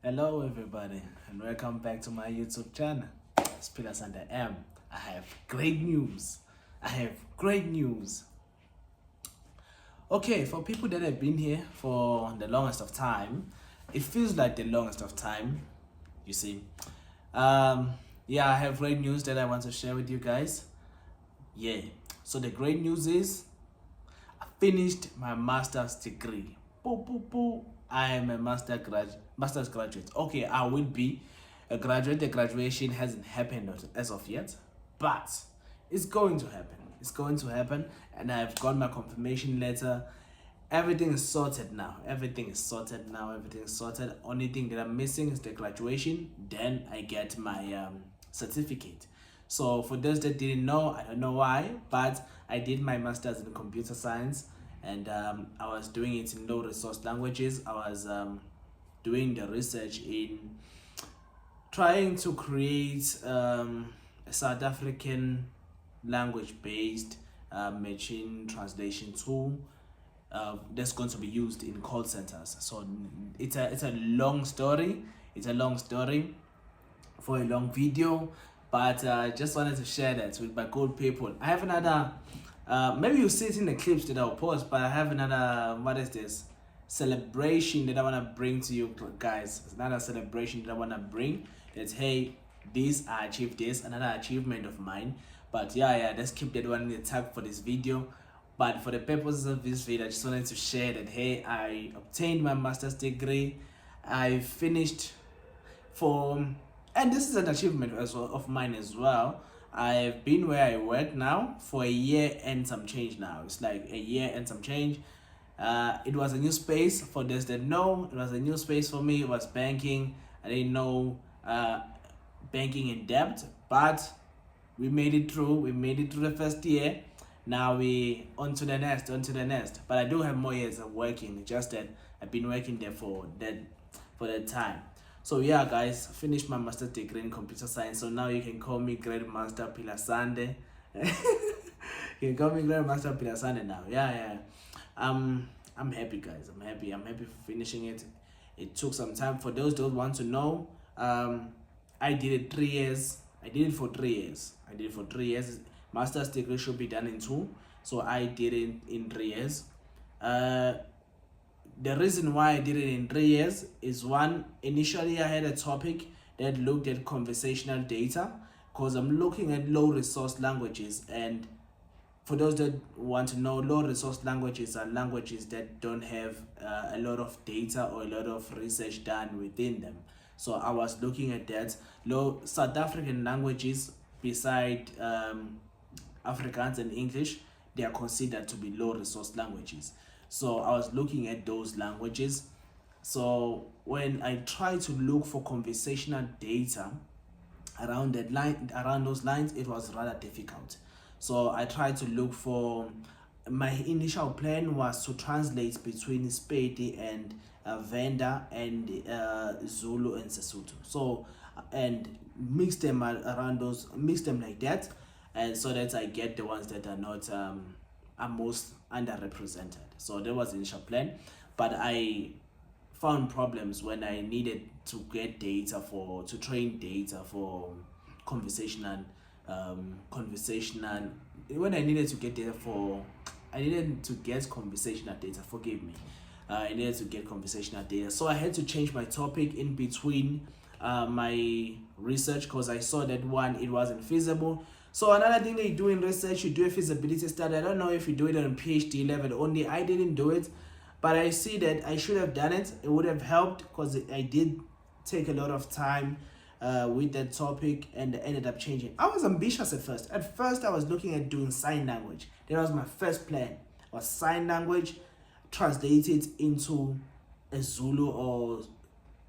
Hello everybody and welcome back to my YouTube channel. It's Peter Santa M. I have great news. Okay, for people that have been here for the longest of time, it feels like the longest of time, you see. Yeah, I have great news that I want to share with you guys. Yeah, so the great news is I finished my master's degree. I am a master's graduate. Okay, I will be a graduate. The graduation hasn't happened as of yet, but it's going to happen. It's going to happen, and I've got my confirmation letter. Everything is sorted now. Everything is sorted. Only thing that I'm missing is the graduation. Then I get my certificate. So for those that didn't know, I don't know why, but I did my master's in computer science, and I was doing it in low resource languages. I was doing the research in trying to create a South African language based machine translation tool that's going to be used in call centers. So it's a long story. It's a long story for a long video, but I just wanted to share that with my good people. I have another maybe you see it in the clips that I'll post, but I have another, what is this, celebration that I want to bring to you guys. It's another celebration that I want to bring. It's, hey, this, I achieved this, another achievement of mine. But yeah, let's keep that one in the tag for this video. But for the purposes of this video, I just wanted to share that, hey, I obtained my master's degree. I finished and this is an achievement as well of mine as well. I've been where I work now for a year and some change now. It's like a year and some change. It was a new space for those that know. It was a new space for me. It was banking. I didn't know banking in depth, but we made it through. We made it through the first year. Now we on to the next. But I do have more years of working. Just that I've been working there for that time. So yeah, guys, finished my master's degree in computer science. So now you can call me Grandmaster Pilasande. You can call me Grandmaster Pilasande now. Yeah. I'm happy, guys. I'm happy for finishing it. It took some time. For those that want to know, I did it 3 years. I did it for 3 years. Master's degree should be done in 2, so I did it in 3 years. The reason why I did it in 3 years is, one, initially I had a topic that looked at conversational data, because I'm looking at low resource languages. And for those that want to know, low resource languages are languages that don't have a lot of data or a lot of research done within them. So I was looking at that. Low South African languages, beside Afrikaans and English, they are considered to be low resource languages. So I was looking at those languages. So when I tried to look for conversational data around those lines, it was rather difficult. So I tried to look for, my initial plan was to translate between Sepedi and Venda and Zulu and Sesotho. So and mix them like that, and so that I get the ones that are not are most underrepresented. So that was the initial plan, but I found problems when I needed to get data to train data for conversational when I needed to get data I needed to get conversational data, forgive me. I needed to get conversational data, so I had to change my topic in between my research, because I saw that, one, it wasn't feasible. So another thing that you do in research, you do a feasibility study. I don't know if you do it on PhD level only. I didn't do it, but I see that I should have done it. It would have helped, because I did take a lot of time with that topic, and ended up changing. I was ambitious at first. At first, I was looking at doing sign language. That was my first plan. It was sign language translated into a Zulu or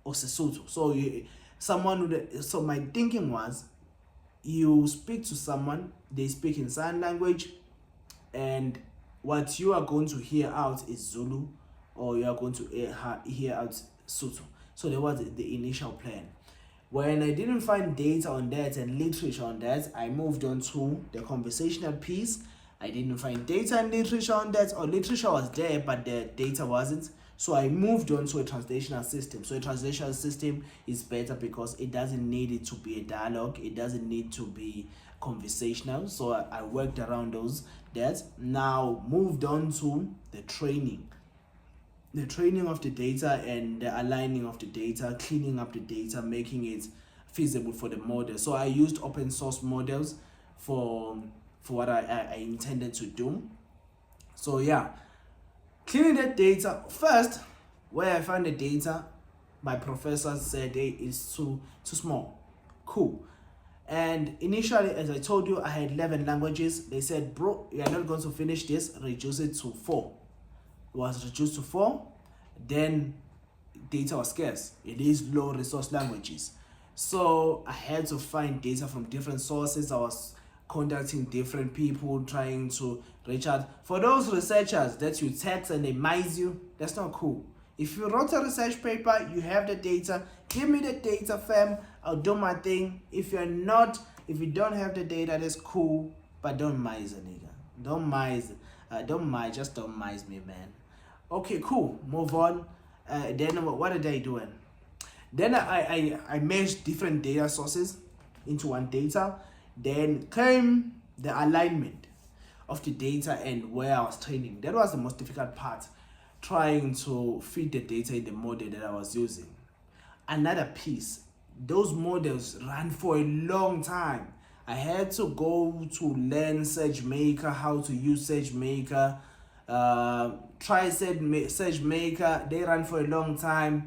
Sesotho. So my thinking was, you speak to someone, they speak in sign language, and what you are going to hear out is Zulu, or you are going to hear out Sotho. So that was the initial plan. When I didn't find data on that and literature on that, I moved on to the conversational piece. I didn't find data and literature on that, or literature was there, but the data wasn't. So I moved on to a translational system. So a translational system is better because it doesn't need it to be a dialogue. It doesn't need to be conversational. So I worked around those. That now moved on to the training. The training of the data and the aligning of the data, cleaning up the data, making it feasible for the model. So I used open source models for what I intended to do. So yeah, cleaning the data. First, where I found the data, my professor said, hey, it's too small. Cool. And initially, as I told you, I had 11 languages. They said, bro, you're not going to finish this, reduce it to 4. It was reduced to 4. Then data was scarce. It is low resource languages. So I had to find data from different sources. I was contacting different people, trying to reach out. For those researchers that you text and they mice you, that's not cool. If you wrote a research paper, you have the data, give me the data, fam. I'll do my thing. If you don't have the data, that's cool, but don't mice a nigga. Don't mice, just don't mice me, man. Okay, cool, move on. Then what did I do? Then I merged different data sources into one data. Then came the alignment of the data and where I was training. That was the most difficult part, trying to feed the data in the model that I was using. Another piece, those models ran for a long time. I had to go to learn SageMaker, how to use SageMaker, try SageMaker. They ran for a long time.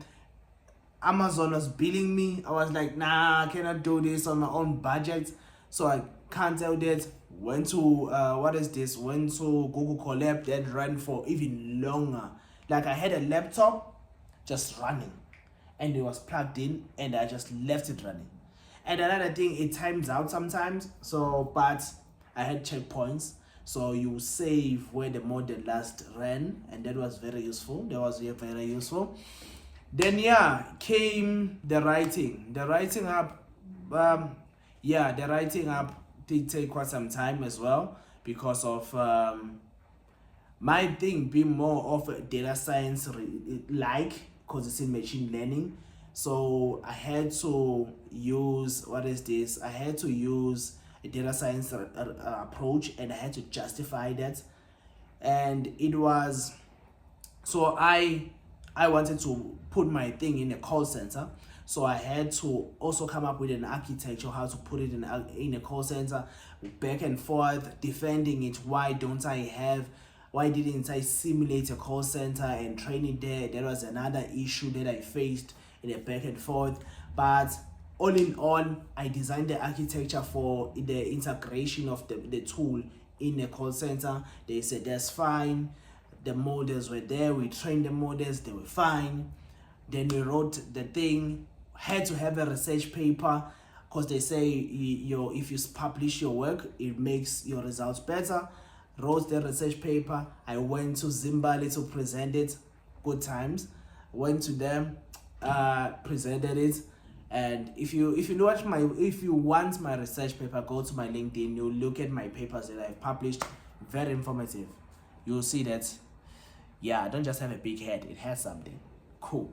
Amazon was billing me. I was like, nah, I cannot do this on my own budget. So I canceled it. Went to went to Google Colab. That ran for even longer. Like I had a laptop just running and it was plugged in and I just left it running. And another thing, it times out sometimes. So, but I had checkpoints. So you save where the model last ran, and that was very useful. That was very useful. Then yeah, came the writing. The writing up, the writing up did take quite some time as well because of my thing being more of a data science because it's in machine learning. So I had to use I had to use a data science approach, and I had to justify that. And it was so I wanted to put my thing in a call center. So I had to also come up with an architecture, how to put it in a call center, back and forth, defending it. Why didn't I simulate a call center and train it there? That was another issue that I faced in a back and forth. But all in all, I designed the architecture for the integration of the tool in a call center. They said that's fine. The models were there. We trained the models. They were fine. Then we wrote the thing. Had to have a research paper because they say if you publish your work, it makes your results better. Wrote the research paper. I went to Zimbabwe to present it. Good times. Went to them, presented it. And if you want my research paper, go to my LinkedIn. You'll look at my papers that I've published. Very informative. You'll see that. Yeah, I don't just have a big head. It has something. Cool.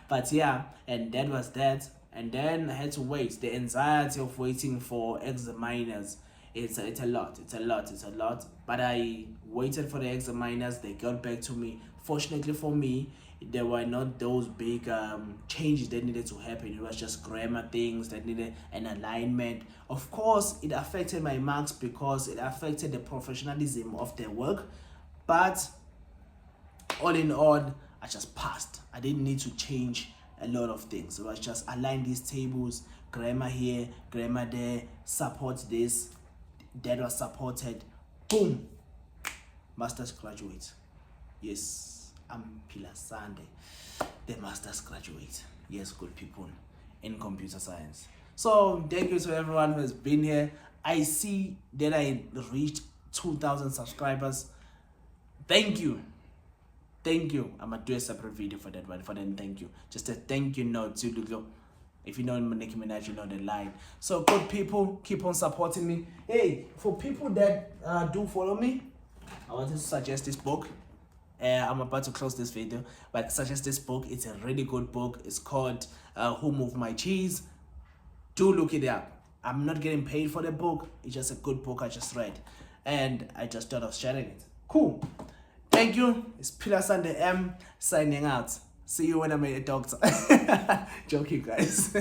But yeah, and that was that. And then I had to wait. The anxiety of waiting for examiners. It's a lot. But I waited for the examiners. They got back to me. Fortunately for me, there were not those big changes that needed to happen. It was just grammar things that needed an alignment. Of course, it affected my marks because it affected the professionalism of their work. But all in all, I just passed. I didn't need to change a lot of things. It was just align these tables, grammar here, grammar there, support this. That was supported. Boom. Master's graduate. Yes, I'm Pilar Sande, the master's graduate. Yes, good people in computer science. So thank you to everyone who has been here. I see that I reached 2,000 subscribers. Thank you. I'm gonna do a separate video for that one. For then, thank you. Just a thank you note to Lugo. If you know Nicki Minaj, you know the line. So good people, keep on supporting me. Hey, for people that do follow me, I wanted to suggest this book. I'm about to close this video, but suggest this book. It's a really good book. It's called Who Moved My Cheese. Do look it up. I'm not getting paid for the book. It's just a good book I just read, and I just thought of sharing it. Cool. Thank you. It's Peter Sunday M signing out. See you when I'm a doctor. Joking, guys.